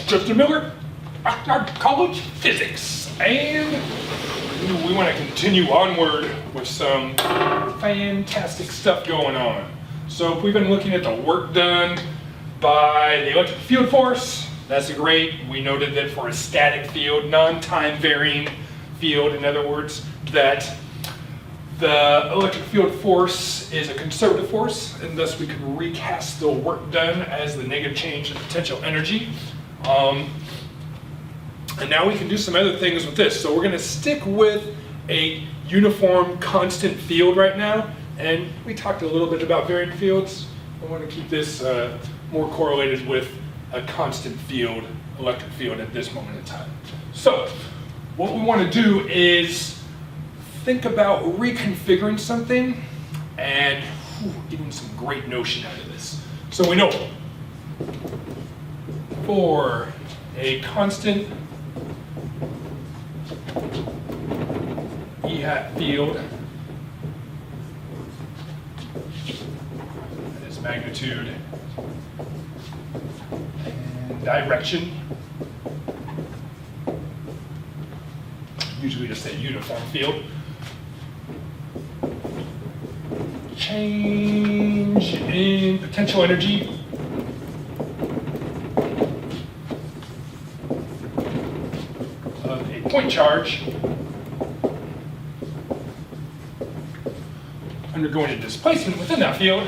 Justin Miller, Oxnard College Physics, and we want to continue onward with some fantastic stuff going on. So we've been looking at the work done by the electric field force. That's great. We noted that for a static field, non-time varying field, in other words, that the electric field force is a conservative force, and thus we can recast the work done as the negative change in potential energy. And now we can do some other things with this. So we're going to stick with a uniform constant field right now, and we talked a little bit about varied fields. I want to keep this more correlated with a constant field, electric field at this moment in time. So what we want to do is think about reconfiguring something and getting some great notion out of this. So we know for a constant E hat field, that is magnitude and direction, usually just say uniform field. Change in potential energy of a point charge undergoing a displacement within that field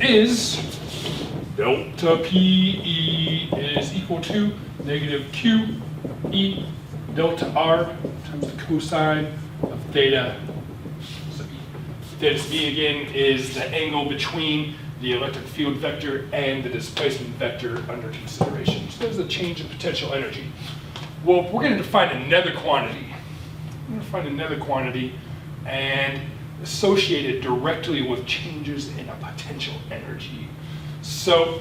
is delta PE is equal to negative QE delta R times the cosine of theta. So theta B again is the angle between the electric field vector and the displacement vector under consideration. So there's a change in potential energy. Well, we're going to define another quantity. We're going to find another quantity and associate it directly with changes in a potential energy. So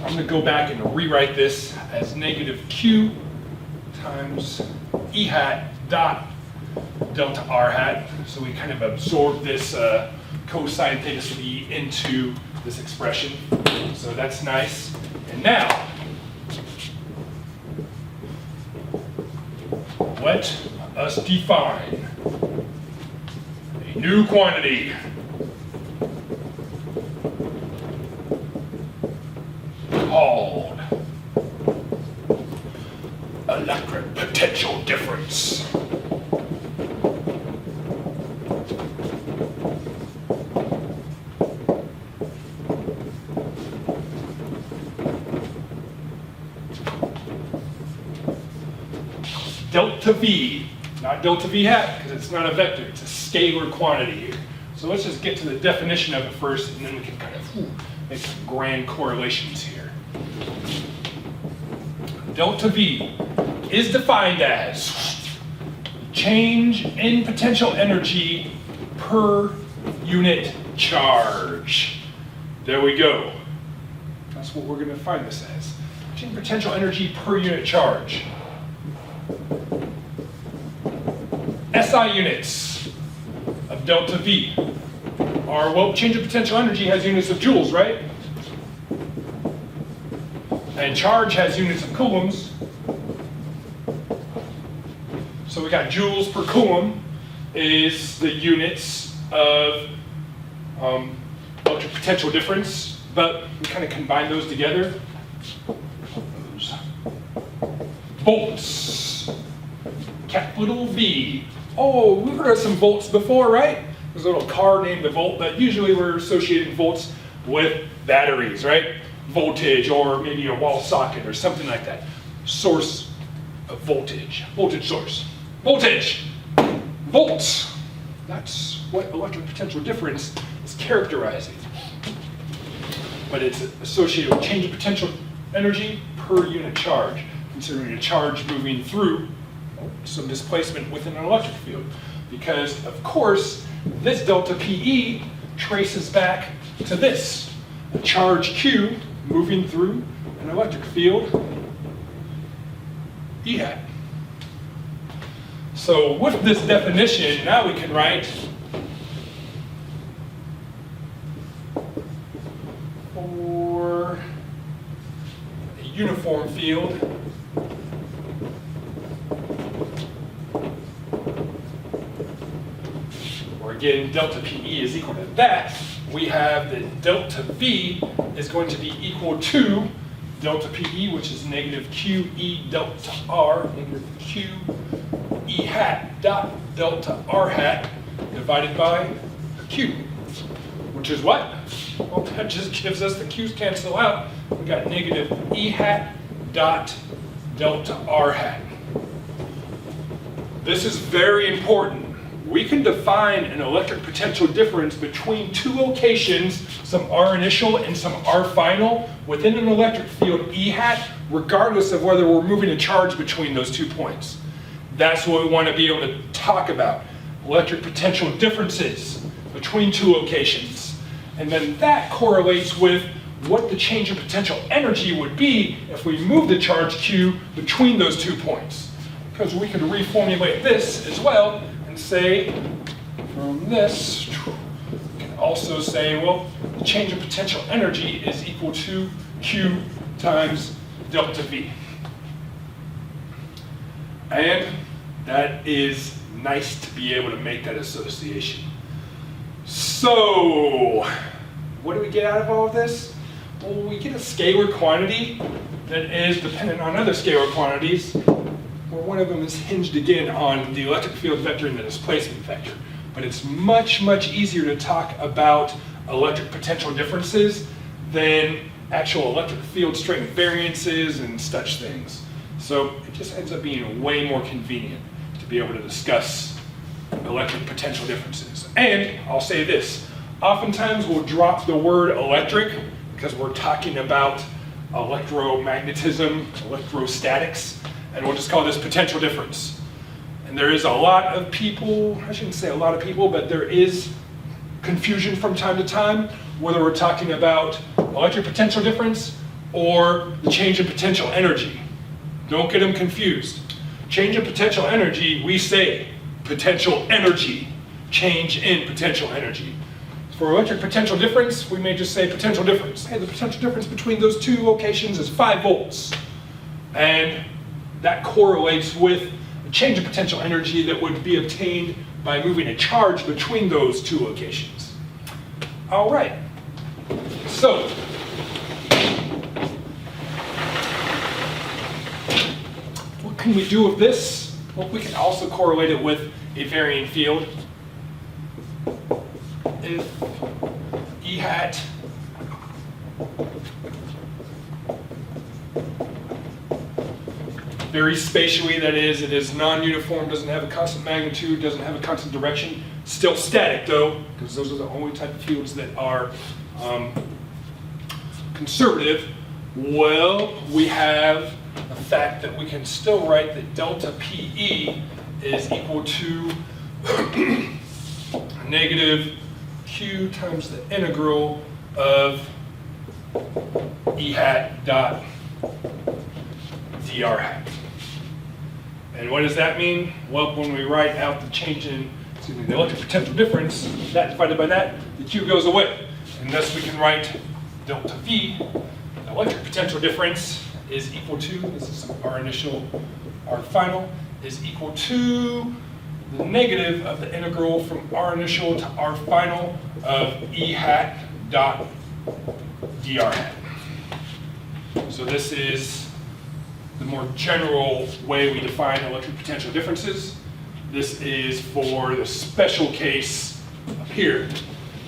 I'm going to go back and rewrite this as negative Q times E hat dot delta R hat. So we kind of absorb this cosine theta B into this expression. So that's nice. And now, let us define a new quantity called electric potential difference. Delta V, not delta V hat, because it's not a vector, it's a scalar quantity here. So let's just get to the definition of it first, and then we can kind of make some grand correlations here. Delta V is defined as change in potential energy per unit charge. There we go. That's what we're going to define this as. Change in potential energy per unit charge. SI units of delta V are, well, change of potential energy has units of joules, right? And charge has units of coulombs. So we got joules per coulomb is the units of electric potential difference, but we kind of combine those together. Those volts, capital V. Oh, we've heard of some volts before, right? There's a little car named the Volt, but usually we're associating volts with batteries, right? Voltage, or maybe a wall socket or something like that. Source of voltage, voltage source. Voltage, volts. That's what electric potential difference is characterizing. But it's associated with change of potential energy per unit charge, considering a charge moving through some displacement within an electric field. because, of course, this delta PE traces back to this, a charge Q moving through an electric field, E hat. So with this definition, now we can write for a uniform field, or again, delta PE is equal to that, we have that delta V is going to be equal to delta PE, which is negative QE delta R, negative Q E hat dot delta R hat divided by Q, which is what? Well, that just gives us the Q's cancel out. We got negative E hat dot delta R hat. This is very important. We can define an electric potential difference between two locations, some R initial and some R final, within an electric field E hat, regardless of whether we're moving a charge between those 2 points. That's what we want to be able to talk about. Electric potential differences between two locations. And then that correlates with what the change in potential energy would be if we move the charge Q between those 2 points. Because we could reformulate this as well and say, from this, we can also say, well, the change in potential energy is equal to Q times delta V. And that is nice to be able to make that association. So, what do we get out of all of this? Well, we get a scalar quantity that is dependent on other scalar quantities, where one of them is hinged again on the electric field vector and the displacement vector. But it's much, much easier to talk about electric potential differences than actual electric field strength variances and such things. So it just ends up being way more convenient to be able to discuss electric potential differences. And I'll say this, oftentimes we'll drop the word electric because we're talking about electromagnetism, electrostatics, and we'll just call this potential difference. And there is a lot of people, I shouldn't say a lot of people, but there is confusion from time to time whether we're talking about electric potential difference or the change in potential energy. Don't get them confused. Change in potential energy, we say potential energy, change in potential energy. For electric potential difference, we may just say potential difference. Hey, the potential difference between those two locations is 5 volts. And that correlates with a change in potential energy that would be obtained by moving a charge between those two locations. All right, so what can we do with this? Well, we can also correlate it with a varying field. If E hat very spatially, that is, it is non-uniform, doesn't have a constant magnitude, doesn't have a constant direction, still static though, because those are the only type of fields that are conservative. Well, we have the fact that we can still write that delta PE is equal to negative Q times the integral of E hat dot dr hat. And what does that mean? Well, when we write out the change in, the electric potential difference, that divided by that, the Q goes away. And thus we can write delta V, the electric potential difference, is equal to, this is our initial, our final, is equal to the negative of the integral from R initial to R final of E hat dot dr hat. So this is the more general way we define electric potential differences. This is for the special case up here.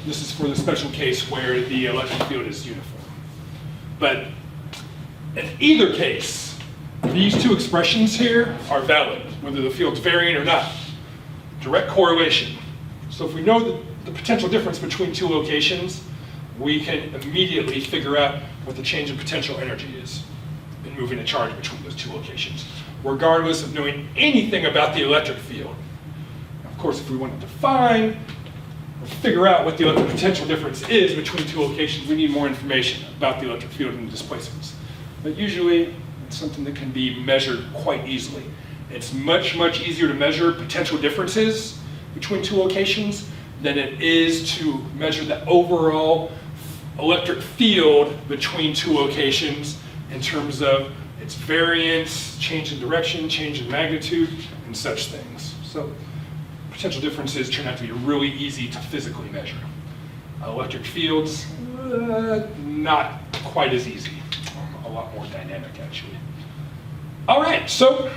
This is for the special case where the electric field is uniform. But in either case, these two expressions here are valid, whether the field's varying or not. Direct correlation. So if we know the potential difference between two locations, we can immediately figure out what the change in potential energy is in moving a charge between those two locations, regardless of knowing anything about the electric field. Of course, if we want to define or figure out what the electric potential difference is between two locations, we need more information about the electric field and the displacements. But usually, it's something that can be measured quite easily. It's much, much easier to measure potential differences between two locations than it is to measure the overall electric field between two locations in terms of its variance, change in direction, change in magnitude, and such things. So potential differences turn out to be really easy to physically measure. Electric fields, not quite as easy. A lot more dynamic, actually. All right, so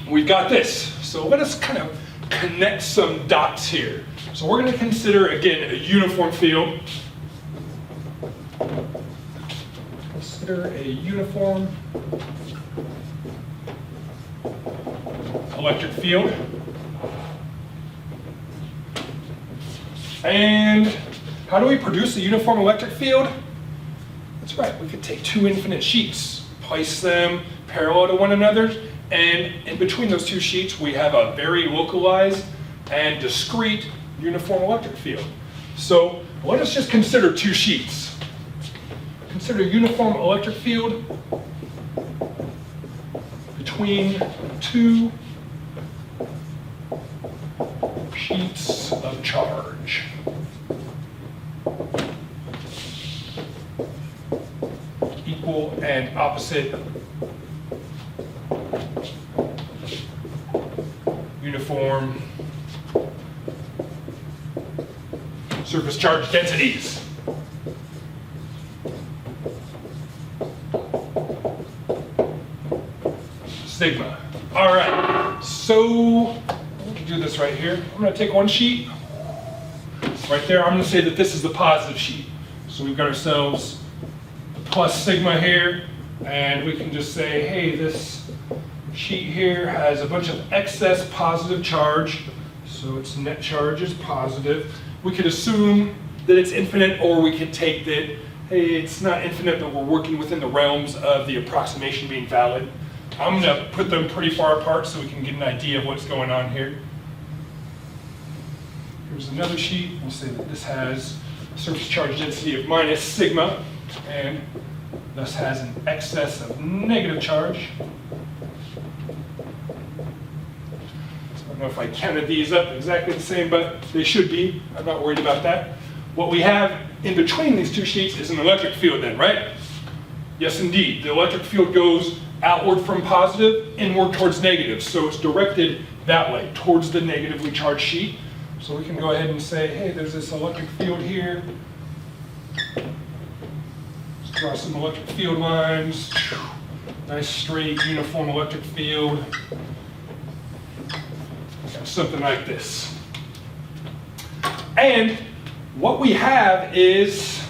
we've got this. So let us kind of connect some dots here. So we're going to consider, again, a uniform field. Consider a uniform electric field. And how do we produce a uniform electric field? That's right, we could take two infinite sheets, place them parallel to one another, and in between those two sheets we have a very localized and discrete uniform electric field. So let us just consider two sheets. Consider a uniform electric field between two sheets of charge. Equal and opposite uniform surface charge densities. Sigma. All right, so we can do this right here. I'm going to take one sheet. Right there, I'm going to say that this is the positive sheet. So we've got ourselves the plus sigma here, and we can just say, hey, this sheet here has a bunch of excess positive charge, so its net charge is positive. We could assume that it's infinite, or we could take that, hey, it's not infinite, but we're working within the realms of the approximation being valid. I'm going to put them pretty far apart so we can get an idea of what's going on here. Here's another sheet. We'll say that this has a surface charge density of minus sigma, and thus has an excess of negative charge. So I don't know if I counted these up exactly the same, but they should be. I'm not worried about that. What we have in between these two sheets is an electric field then, right? Yes, indeed. The electric field goes outward from positive, inward towards negative. So it's directed that way, towards the negatively charged sheet. So we can go ahead and say, hey, there's this electric field here. Let's draw some electric field lines. Nice, straight, uniform electric field. Got something like this. And what we have is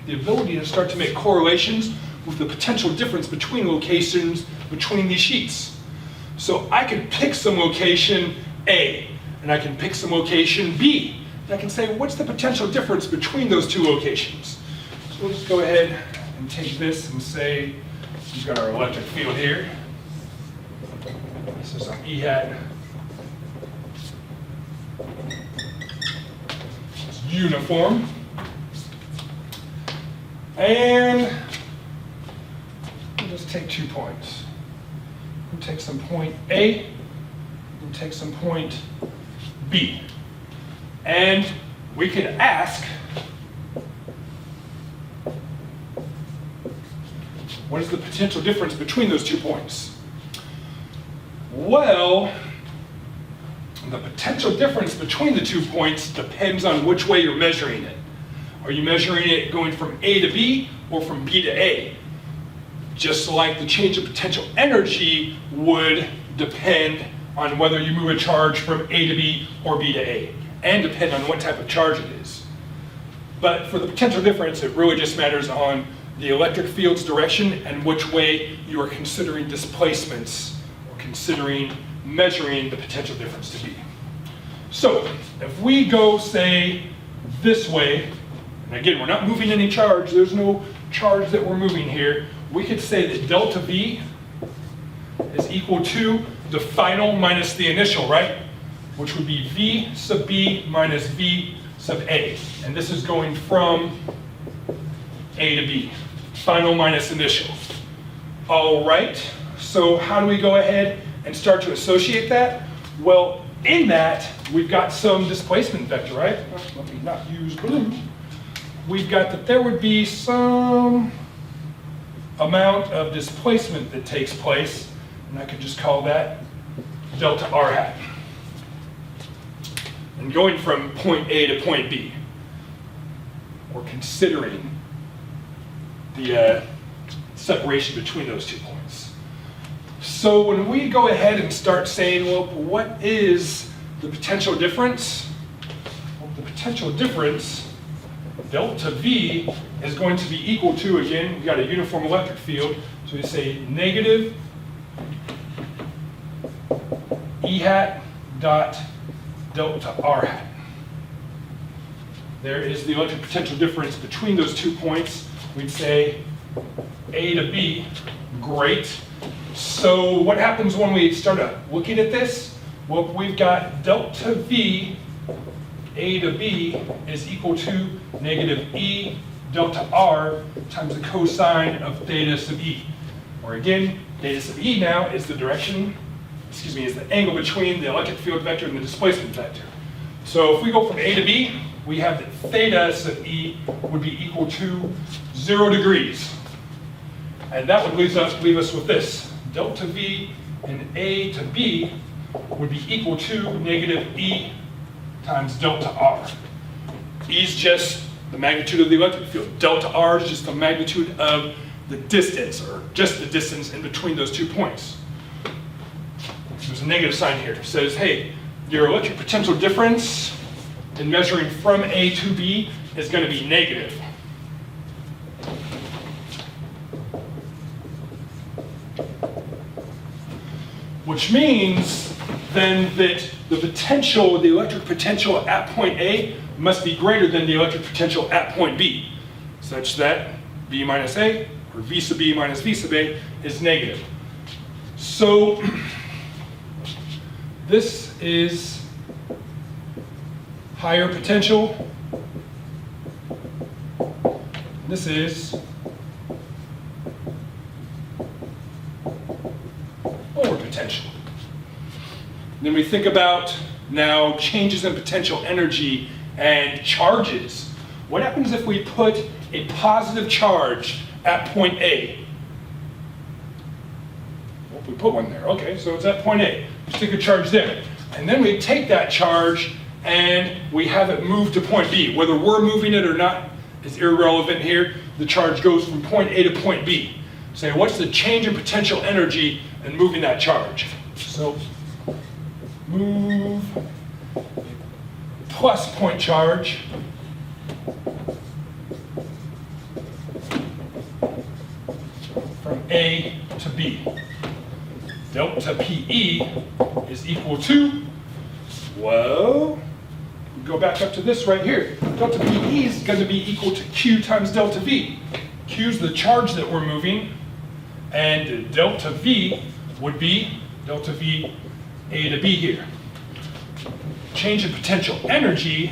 the ability to start to make correlations with the potential difference between locations between these sheets. So I can pick some location A, and I can pick some location B, and I can say, what's the potential difference between those two locations? So we'll just go ahead and take this and say, we've got our electric field here. This is our E hat. It's uniform. And we'll just take 2 points. We'll take some point A, we'll take some point B. And we can ask, what is the potential difference between those 2 points? Well, the potential difference between the 2 points depends on which way you're measuring it. Are you measuring it going from A to B or from B to A? Just like the change of potential energy would depend on whether you move a charge from A to B or B to A, and depend on what type of charge it is. But for the potential difference, it really just matters on the electric field's direction and which way you are considering displacements or considering measuring the potential difference to be. So if we go, say, this way, and again, we're not moving any charge, there's no charge that we're moving here, we could say that delta V is equal to the final minus the initial, right? which would be V sub B minus V sub A. And this is going from A to B, final minus initial. All right, so how do we go ahead and start to associate that? Well, in that, we've got some displacement vector, right? Let me not use blue. We've got that there would be some amount of displacement that takes place, and I could just call that delta R hat. And going from point A to point B, we're considering the separation between those 2 points. So when we go ahead and start saying, well, what is the potential difference? Well, the potential difference, delta V, is going to be equal to, again, we've got a uniform electric field, so we say negative E hat dot delta R hat. There is the electric potential difference between those 2 points. We'd say A to B, great. So what happens when we start looking at this? Well, we've got delta V, A to B, is equal to negative E delta R times the cosine of theta sub E. Or again, theta sub E now is the direction, is the angle between the electric field vector and the displacement vector. So if we go from A to B, we have that theta sub E would be equal to 0 degrees. And that would leave us with this. Delta V in A to B would be equal to negative E times delta R. E is just the magnitude of the electric field. Delta R is just the magnitude of the distance, or just the distance in between those 2 points. There's a negative sign here. It says, hey, your electric potential difference in measuring from A to B is going to be negative. Which means then that the potential, the electric potential at point A must be greater than the electric potential at point B, such that B minus A, or V sub B minus V sub A, is negative. So this is higher potential. This is lower potential. Then we think about now changes in potential energy and charges. What happens if we put a positive charge at point A? Well, we put one there. Okay, so it's at point A. We stick a charge there. And then we take that charge and we have it move to point B. Whether we're moving it or not is irrelevant here. The charge goes from point A to point B. Say, what's the change in potential energy in moving that charge? So move plus point charge from A to B. Delta PE is equal to, well, we go back up to this right here. Delta PE is going to be equal to Q times delta V. Q is the charge that we're moving, and delta V would be delta V A to B here. Change in potential energy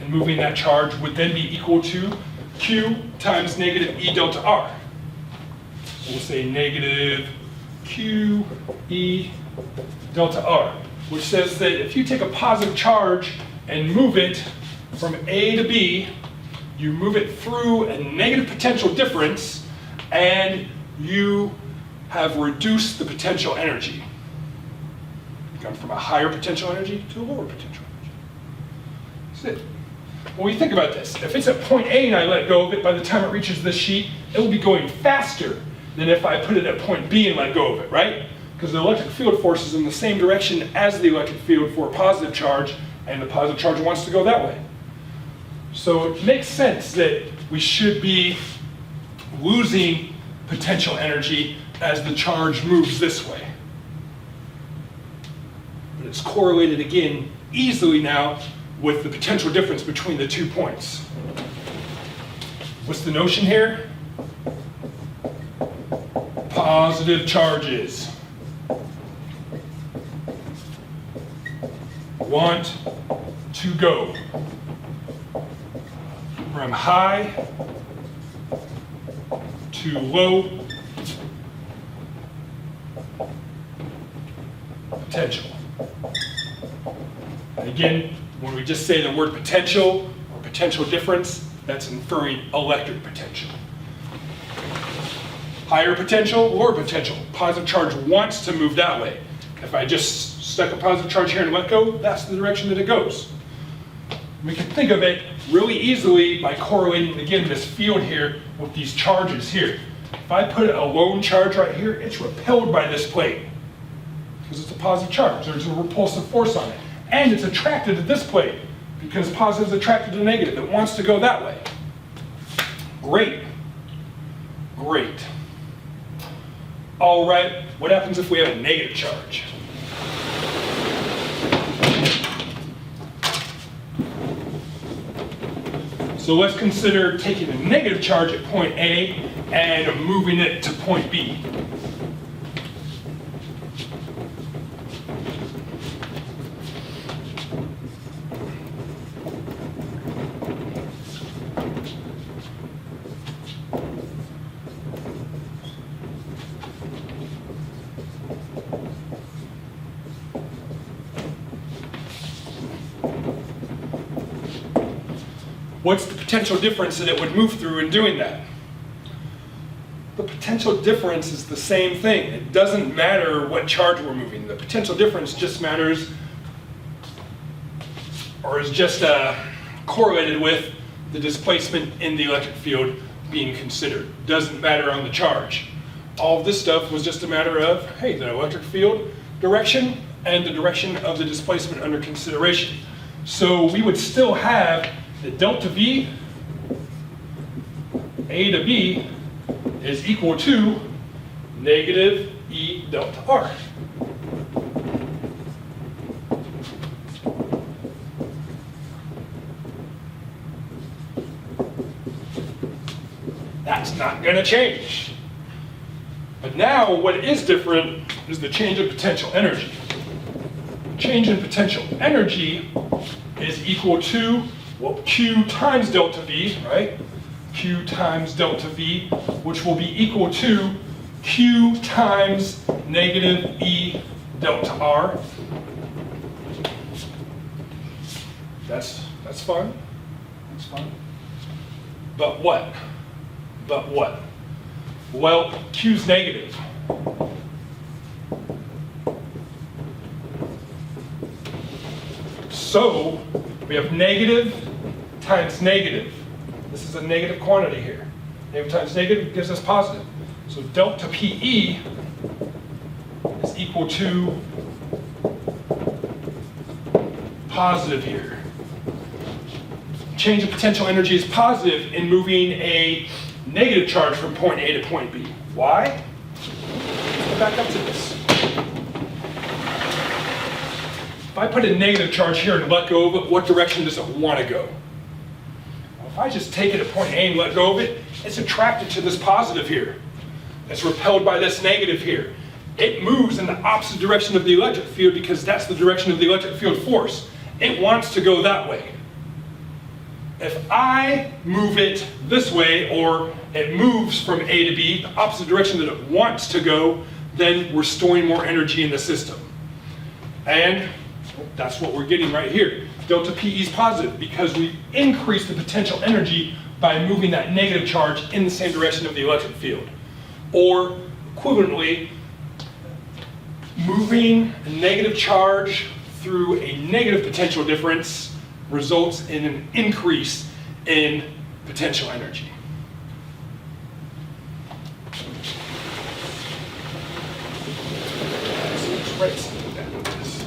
in moving that charge would then be equal to Q times negative E delta R. We'll say negative Q E delta R, which says that if you take a positive charge and move it from A to B, you move it through a negative potential difference, and you have reduced the potential energy. You've gone from a higher potential energy to a lower potential energy. That's it. When we think about this, if it's at point A and I let go of it, by the time it reaches this sheet, it will be going faster than if I put it at point B and let go of it, right? Because the electric field force is in the same direction as the electric field for a positive charge, and the positive charge wants to go that way. So it makes sense that we should be losing potential energy as the charge moves this way. But it's correlated again easily now with the potential difference between the 2 points. What's the notion here? Positive charges want to go from high to low potential. And again, when we just say the word potential or potential difference, that's inferring electric potential. Higher potential, lower potential. Positive charge wants to move that way. If I just stuck a positive charge here and let go, that's the direction that it goes. We can think of it really easily by correlating, again, this field here with these charges here. If I put a lone charge right here, it's repelled by this plate because it's a positive charge. There's a repulsive force on it. And it's attracted to this plate because positive is attracted to negative. It wants to go that way. Great. Great. All right, what happens if we have a negative charge? So let's consider taking a negative charge at point A and moving it to point B. What's the potential difference that it would move through in doing that? The potential difference is the same thing. It doesn't matter what charge we're moving. The potential difference just matters, or is just correlated with the displacement in the electric field being considered. Doesn't matter on the charge. All of this stuff was just a matter of, hey, the electric field direction and the direction of the displacement under consideration. So we would still have the delta V, A to B, is equal to negative E delta R. That's not going to change. But now what is different is the change in potential energy. Change in potential energy is equal to, well, Q times delta V, right? Q times delta V, which will be equal to Q times negative E delta R. That's fun. That's fun. But what? But what? Well, Q's negative. So we have negative times negative. This is a negative quantity here. Negative times negative gives us positive. So delta PE is equal to positive here. Change of potential energy is positive in moving a negative charge from point A to point B. Why? Let's go back up to this. If I put a negative charge here and let go of it, what direction does it want to go? Well, if I just take it at point A and let go of it, it's attracted to this positive here. It's repelled by this negative here. It moves in the opposite direction of the electric field because that's the direction of the electric field force. It wants to go that way. If I move it this way, or it moves from A to B, the opposite direction that it wants to go, then we're storing more energy in the system. And that's what we're getting right here. Delta PE is positive because we increase the potential energy by moving that negative charge in the same direction of the electric field. Or equivalently, moving a negative charge through a negative potential difference results in an increase in potential energy. So let's write something down on this.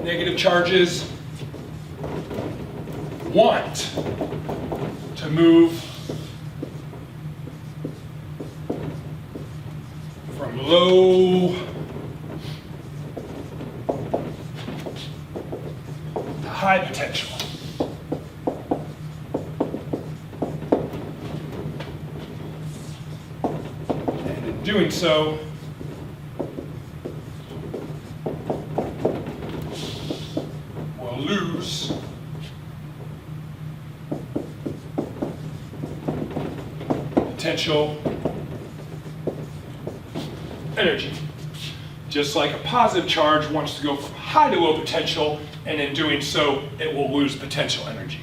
Negative charges want to move from low high potential. And in doing so, we'll lose potential energy. Just like a positive charge wants to go from high to low potential, and in doing so, it will lose potential energy.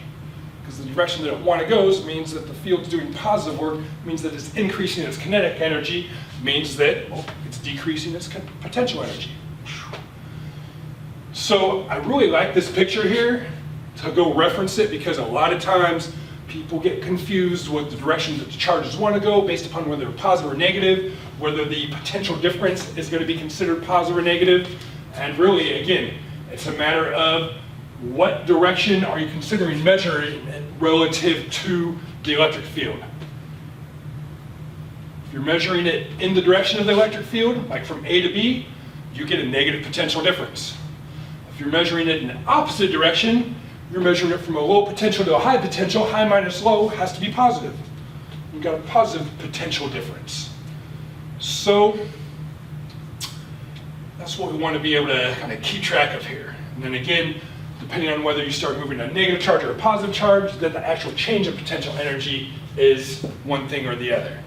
Because the direction that it wants to go means that the field's doing positive work, means that it's increasing its kinetic energy, means that it's decreasing its potential energy. So I really like this picture here to go reference it, because a lot of times people get confused with the direction that the charges want to go based upon whether they're positive or negative, whether the potential difference is going to be considered positive or negative. And really, again, it's a matter of what direction are you considering measuring relative to the electric field. If you're measuring it in the direction of the electric field, like from A to B, you get a negative potential difference. If you're measuring it in the opposite direction, you're measuring it from a low potential to a high potential. High minus low has to be positive. You've got a positive potential difference. So that's what we want to be able to kind of keep track of here. And then again, depending on whether you start moving a negative charge or a positive charge, then the actual change of potential energy is one thing or the other.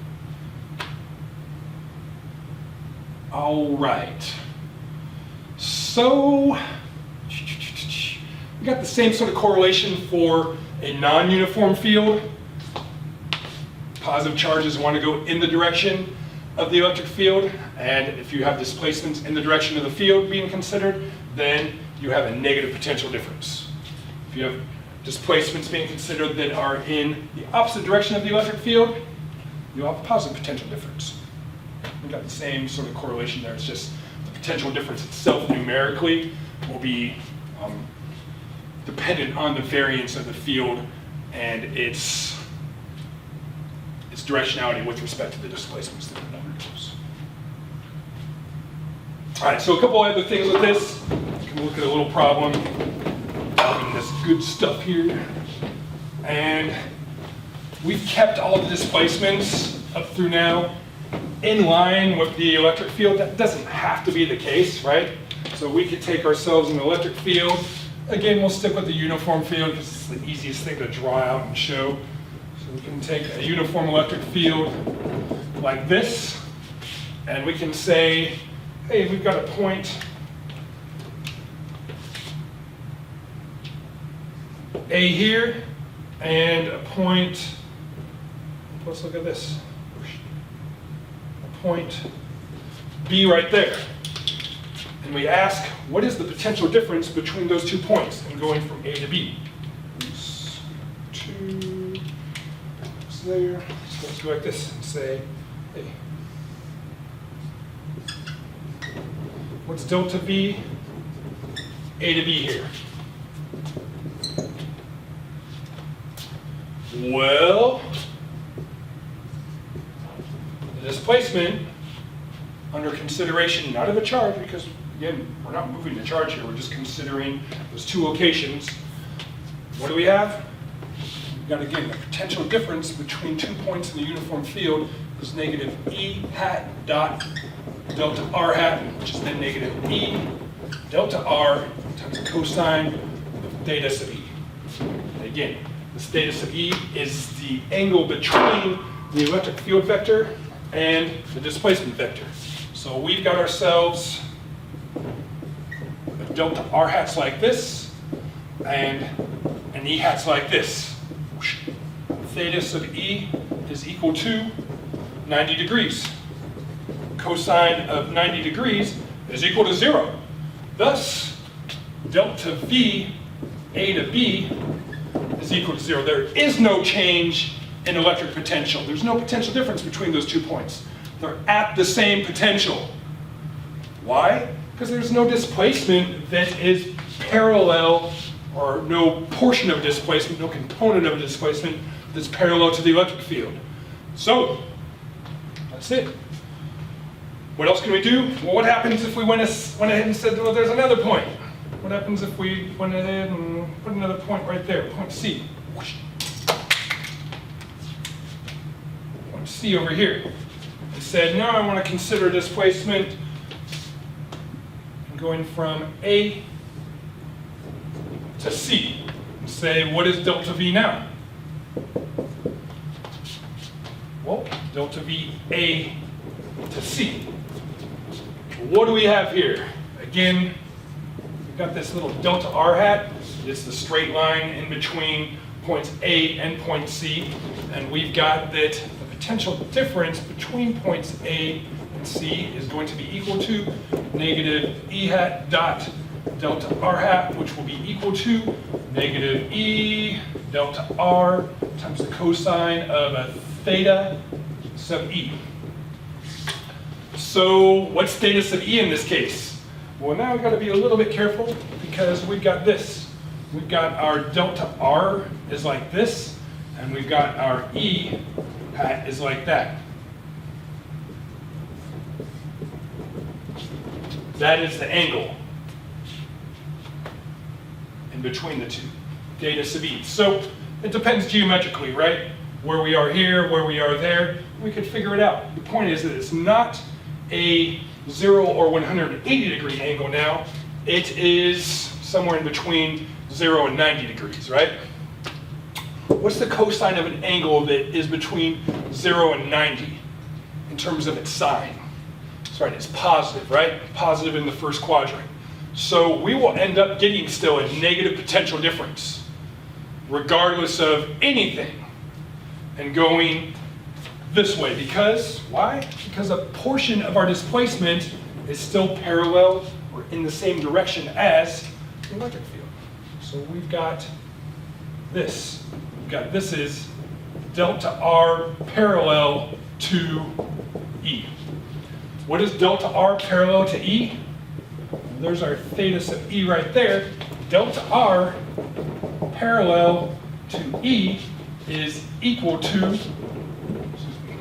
All right. So we got the same sort of correlation for a non-uniform field. Positive charges want to go in the direction of the electric field, and if you have displacements in the direction of the field being considered, then you have a negative potential difference. If you have displacements being considered that are in the opposite direction of the electric field, you'll have a positive potential difference. We've got the same sort of correlation there. It's just the potential difference itself numerically will be dependent on the variance of the field and its directionality with respect to the displacements that it undergoes. All right, so a couple other things with this. You can look at a little problem. This good stuff here. And we've kept all the displacements up through now in line with the electric field. That doesn't have to be the case, right? So we could take ourselves an electric field. Again, we'll stick with the uniform field because it's the easiest thing to draw out and show. So we can take a uniform electric field like this, and we can say, hey, we've got a point A here, and a point, let's look at this, a point B right there. And we ask, what is the potential difference between those 2 points and going from A to B? There. So let's go like this and say, hey, what's delta V, A to B here? Well, the displacement under consideration, not of a charge, because again, we're not moving the charge here, we're just considering those 2 locations. What do we have? We've got, again, the potential difference between 2 points in the uniform field is negative E hat dot delta R hat, which is then negative E delta R times the cosine of theta sub E. And again, this theta sub E is the angle between the electric field vector and the displacement vector. So we've got ourselves a delta R hats like this, and an E hats like this. Theta sub E is equal to 90 degrees. Cosine of 90 degrees is equal to 0. Thus, delta V A to B is equal to 0. There is no change in electric potential. There's no potential difference between those 2 points. They're at the same potential. Why? Because there's no displacement that is parallel, or no portion of displacement, no component of displacement that's parallel to the electric field. So, that's it. What else can we do? Well, what happens if we went ahead and said, well, there's another point? What happens if we went ahead and put another point right there, point C? Point C over here. And said, no, I want to consider displacement going from A to C. And say, what is delta V now? Well, delta V A to C. What do we have here? Again, we've got this little delta R hat. It's the straight line in between points A and point C. And we've got that the potential difference between points A and C is going to be equal to negative E hat dot delta R hat, which will be equal to negative E delta R times the cosine of a theta sub E. So what's theta sub E in this case? Well, now we've got to be a little bit careful because we've got this. We've got our delta R is like this, and we've got our E hat is like that. That is the angle in between the two, theta sub E. So it depends geometrically, right? Where we are here, where we are there, we could figure it out. The point is that it's not a 0 or 180 degree angle now. It is somewhere in between 0 and 90 degrees, right? What's the cosine of an angle that is between 0 and 90 in terms of its sign? That's right, it's positive, right? Positive in the first quadrant. So we will end up getting still a negative potential difference, regardless of anything, and going this way. Because, why? Because a portion of our displacement is still parallel or in the same direction as the electric field. So we've got this. We've got this is delta R parallel to E. What is delta R parallel to E? There's our theta sub E right there. Delta R parallel to E is equal to,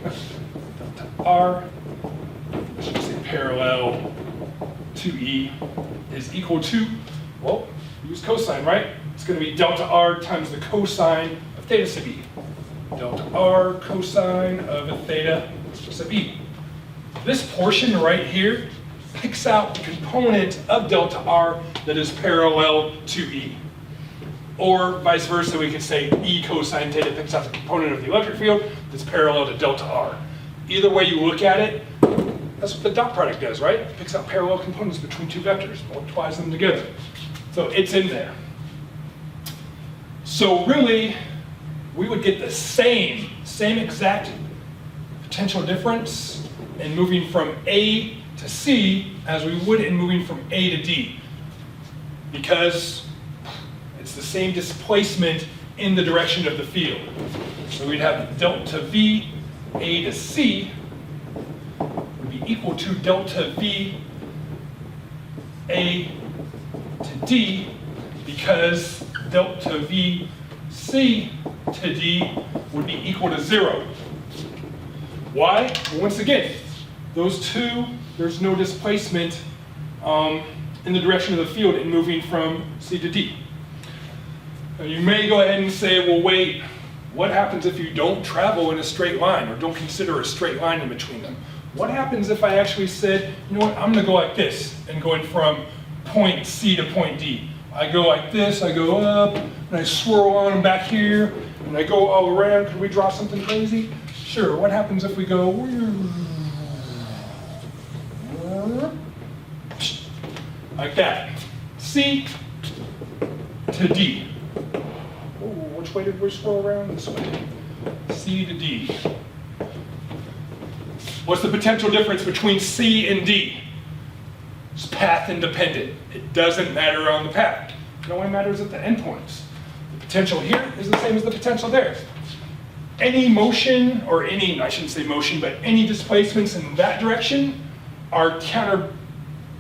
delta R, I should say parallel to E is equal to, well, use cosine, right? It's going to be delta R times the cosine of theta sub E. Delta R cosine of a theta sub E. This portion right here picks out the component of delta R that is parallel to E. Or vice versa, we could say E cosine theta picks out the component of the electric field that's parallel to delta R. Either way you look at it, that's what the dot product does, right? It picks out parallel components between two vectors, multiplies them together. So it's in there. So really, we would get the same exact potential difference in moving from A to C as we would in moving from A to D, because it's the same displacement in the direction of the field. So we'd have delta V A to C would be equal to delta V A to D, because delta V C to D would be equal to 0. Why? Well, once again, those two, there's no displacement in the direction of the field in moving from C to D. Now you may go ahead and say, well, wait, what happens if you don't travel in a straight line or don't consider a straight line in between them? What happens if I actually said, you know what, I'm going to go like this and going from point C to point D. I go like this, I go up, and I swirl on back here, and I go all around. Could we draw something crazy? Sure. What happens if we go like that? C to D. Ooh, which way did we swirl around? This way. C to D. What's the potential difference between C and D? It's path independent. It doesn't matter on the path. It only matters at the endpoints. The potential here is the same as the potential there. Any motion, or any, I shouldn't say motion, but any displacements in that direction are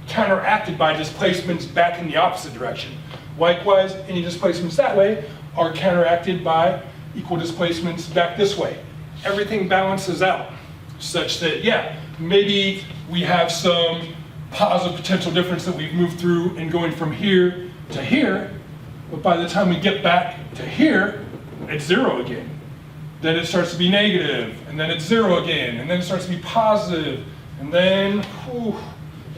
counteracted by displacements back in the opposite direction. Likewise, any displacements that way are counteracted by equal displacements back this way. Everything balances out such that, yeah, maybe we have some positive potential difference that we've moved through and going from here to here, but by the time we get back to here, it's 0 again. Then it starts to be negative, and then it's 0 again, and then it starts to be positive, and then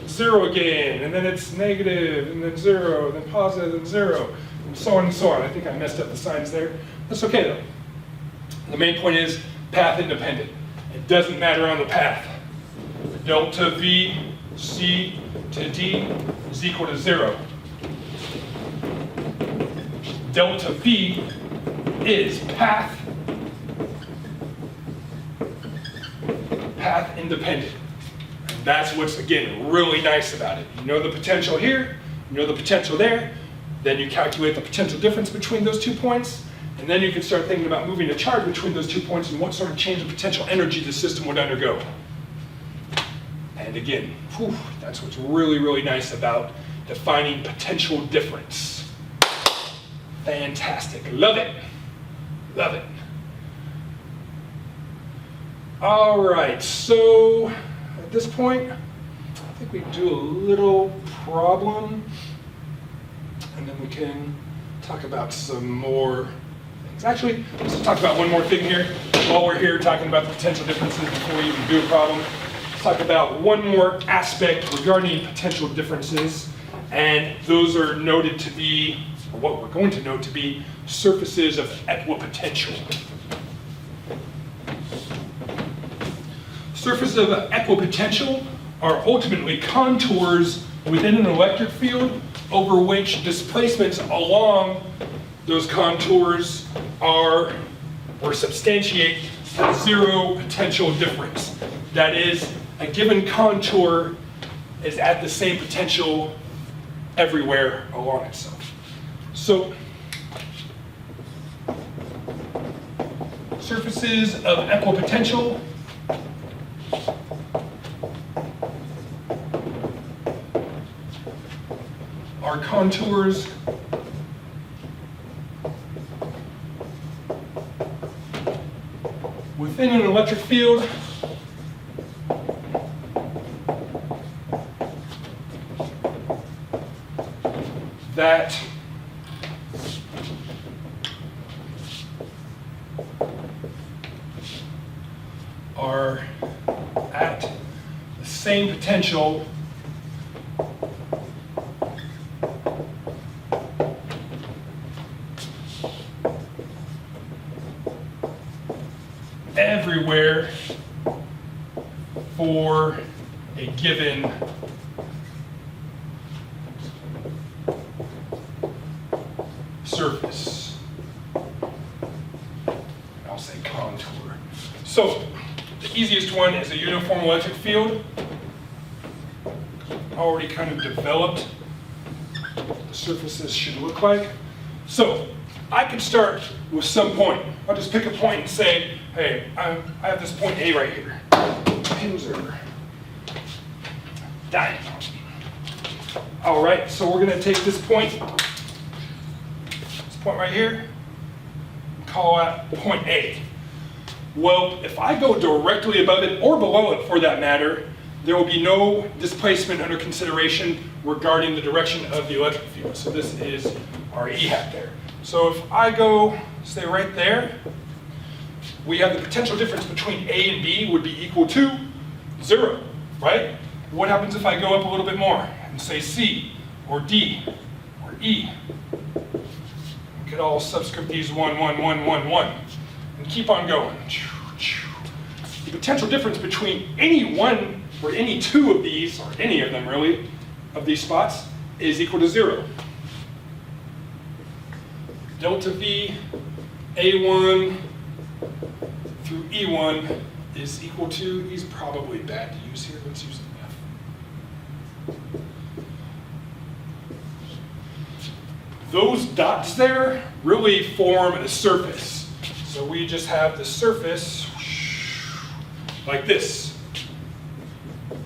it's 0 again, and then it's negative, and then 0, and then positive, and 0, and so on and so on. I think I messed up the signs there. That's okay though. The main point is path independent. It doesn't matter on the path. Delta V C to D is equal to 0. Delta V is path independent. And that's what's, again, really nice about it. You know the potential here, you know the potential there, then you calculate the potential difference between those 2 points, and then you can start thinking about moving a charge between those 2 points and what sort of change of potential energy the system would undergo. And again, that's what's really, really nice about defining potential difference. Fantastic. Love it. Love it. All right, so at this point, I think we do a little problem, and then we can talk about some more things. Actually, let's talk about one more thing here. While we're here talking about the potential differences before we even do a problem, let's talk about one more aspect regarding potential differences, and those are noted to be, or what we're going to note to be, surfaces of equipotential. Surfaces of equipotential are ultimately contours within an electric field over which displacements along those contours are or substantiate the zero potential difference. That is, a given contour is at the same potential everywhere along itself. So, surfaces of equipotential are contours within an electric field that are at the same potential everywhere for a given surface. I'll say contour. So the easiest one is a uniform electric field. Already kind of developed what the surfaces should look like. So I could start with some point. I'll just pick a point and say, hey, I have this point A right here. Pins are dying. All right, so we're gonna take this point right here, and call that point A. Well, if I go directly above it or below it for that matter, there will be no displacement under consideration regarding the direction of the electric field. So this is our E hat there. So if I go, say right there, we have the potential difference between A and B would be equal to 0, right? What happens if I go up a little bit more and say C or D or E? We could all subscript these 1, 1, 1, 1, 1, and keep on going. The potential difference between any one or any two of these, or any of them really, of these spots is equal to 0. Delta V A1 through E1 is equal to, E's probably bad to use here, let's use an F. Those dots there really form a surface. So we just have the surface like this. You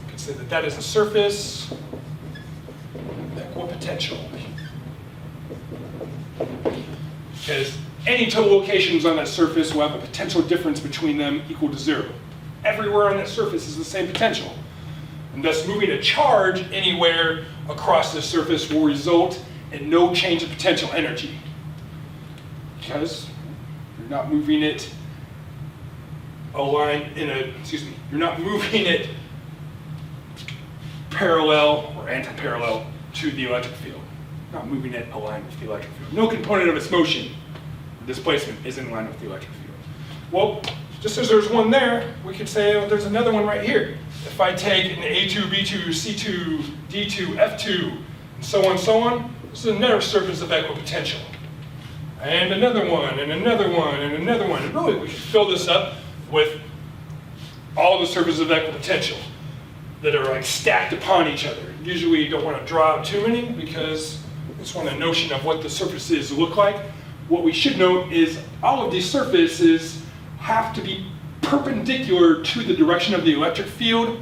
can say that that is a surface equipotential. Because any two locations on that surface will have a potential difference between them equal to 0. Everywhere on that surface is the same potential. And thus moving a charge anywhere across the surface will result in no change in potential energy. Because you're not moving it you're not moving it parallel or anti-parallel to the electric field. Not moving it aligned with the electric field. No component of its motion or displacement is in line with the electric field. Well, just as there's one there, we could say, oh, there's another one right here. If I take an A2, B2, C2, D2, F2, and so on, this is another surface of equipotential. And another one, and another one, and another one. And really, we could fill this up with all the surfaces of equipotential that are like stacked upon each other. Usually you don't want to draw out too many because we just want a notion of what the surfaces look like. What we should note is all of these surfaces have to be perpendicular to the direction of the electric field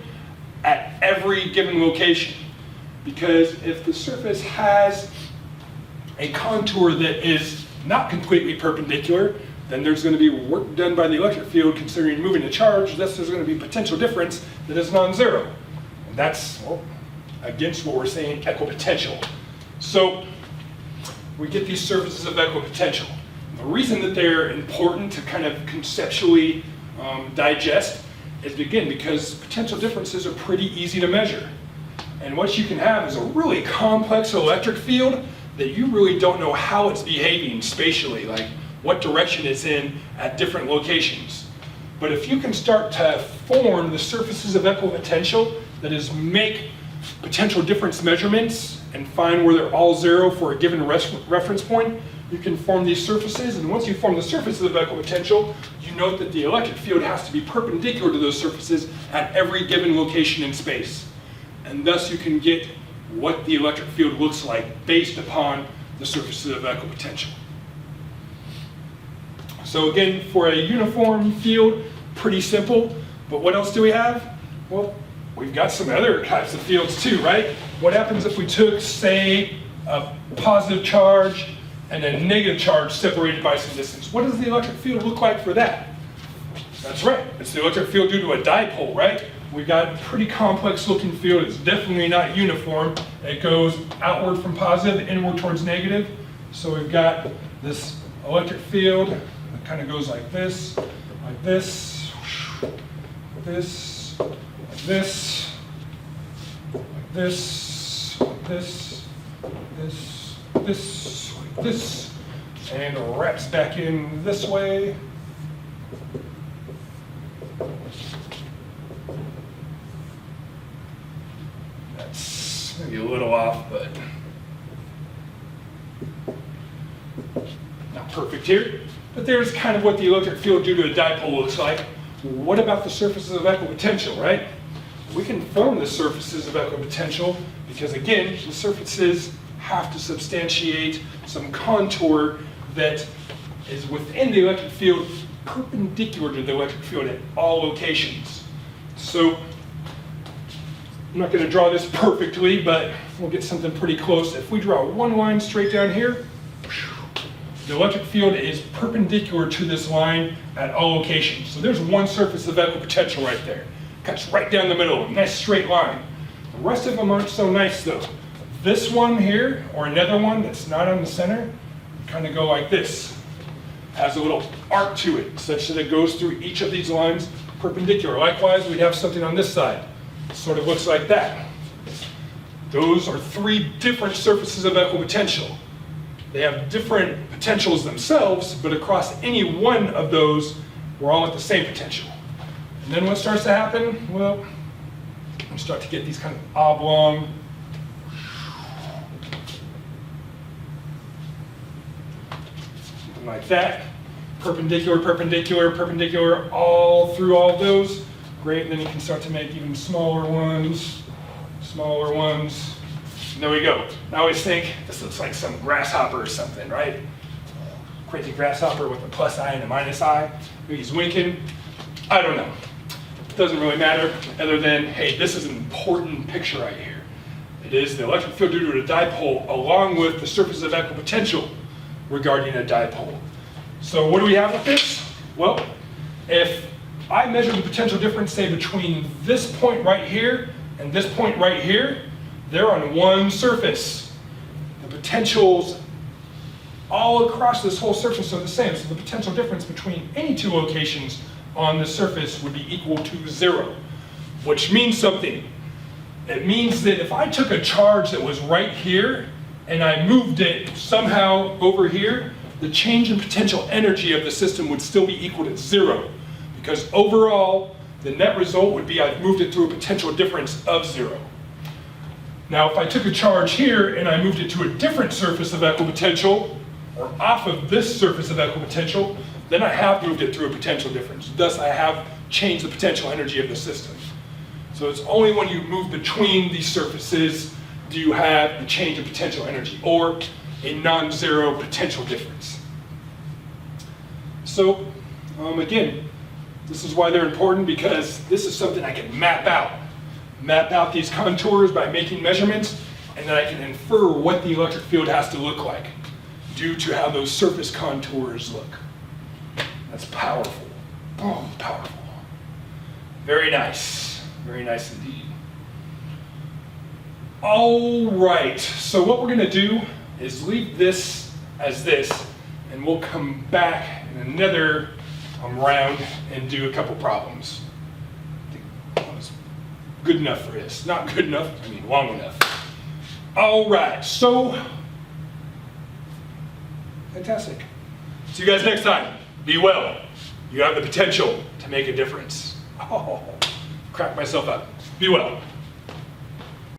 at every given location. Because if the surface has a contour that is not completely perpendicular, then there's going to be work done by the electric field considering moving a charge, thus there's going to be potential difference that is non-zero. And that's, well, against what we're saying, equipotential. So we get these surfaces of equipotential. The reason that they're important to kind of conceptually digest is, again, because potential differences are pretty easy to measure. And what you can have is a really complex electric field that you really don't know how it's behaving spatially, like what direction it's in at different locations. But if you can start to form the surfaces of equipotential, that is, make potential difference measurements and find where they're all zero for a given reference point, you can form these surfaces, and once you form the surfaces of equipotential, you note that the electric field has to be perpendicular to those surfaces at every given location in space. And thus you can get what the electric field looks like based upon the surfaces of equipotential. So again, for a uniform field, pretty simple, but what else do we have? Well, we've got some other types of fields too, right? What happens if we took, say, a positive charge and a negative charge separated by some distance? What does the electric field look like for that? That's right, it's the electric field due to a dipole, right? We've got a pretty complex looking field. It's definitely not uniform. It goes outward from positive, inward towards negative. So we've got this electric field that kind of goes like this, like this, like this, like this, like this, like this, this, like this, and wraps back in this way. That's maybe a little off, but not perfect here. But there's kind of what the electric field due to a dipole looks like. What about the surfaces of equipotential, right? We can form the surfaces of equipotential because, again, the surfaces have to substantiate some contour that is within the electric field, perpendicular to the electric field at all locations. So I'm not going to draw this perfectly, but we'll get something pretty close. If we draw one line straight down here, the electric field is perpendicular to this line at all locations. So there's one surface of equipotential right there. Cuts right down the middle, a nice straight line. The rest of them aren't so nice though. This one here, or another one that's not on the center, kind of go like this. Has a little arc to it, such that it goes through each of these lines perpendicular. Likewise, we'd have something on this side. It sort of looks like that. Those are three different surfaces of equipotential. They have different potentials themselves, but across any one of those, we're all at the same potential. And then what starts to happen? Well, we start to get these kind of oblong, something like that. Perpendicular, perpendicular, perpendicular, all through all of those. Great, and then you can start to make even smaller ones, smaller ones. And there we go. I always think this looks like some grasshopper or something, right? Crazy grasshopper with a plus eye and a minus eye. Maybe he's winking. I don't know. It doesn't really matter, other than, hey, this is an important picture right here. It is the electric field due to a dipole, along with the surface of equipotential regarding a dipole. So what do we have with this? Well, if I measure the potential difference, say, between this point right here and this point right here, they're on one surface. The potentials all across this whole surface are the same, so the potential difference between any two locations on the surface would be equal to 0, which means something. It means that if I took a charge that was right here and I moved it somehow over here, the change in potential energy of the system would still be equal to 0, because overall the net result would be I've moved it through a potential difference of 0. Now if I took a charge here and I moved it to a different surface of equipotential, or off of this surface of equipotential, then I have moved it through a potential difference. Thus I have changed the potential energy of the system. So it's only when you move between these surfaces do you have the change in potential energy, or a non-zero potential difference. So again, this is why they're important, because this is something I can map out. Map out these contours by making measurements, and then I can infer what the electric field has to look like due to how those surface contours look. That's powerful. Oh, powerful. Very nice. Very nice indeed. All right, so what we're gonna do is leave this as this, and we'll come back in another round and do a couple problems. I think that was good enough for this. Not good enough, I mean long enough. All right, so, fantastic. See you guys next time. Be well. You have the potential to make a difference. Oh, crack myself up. Be well.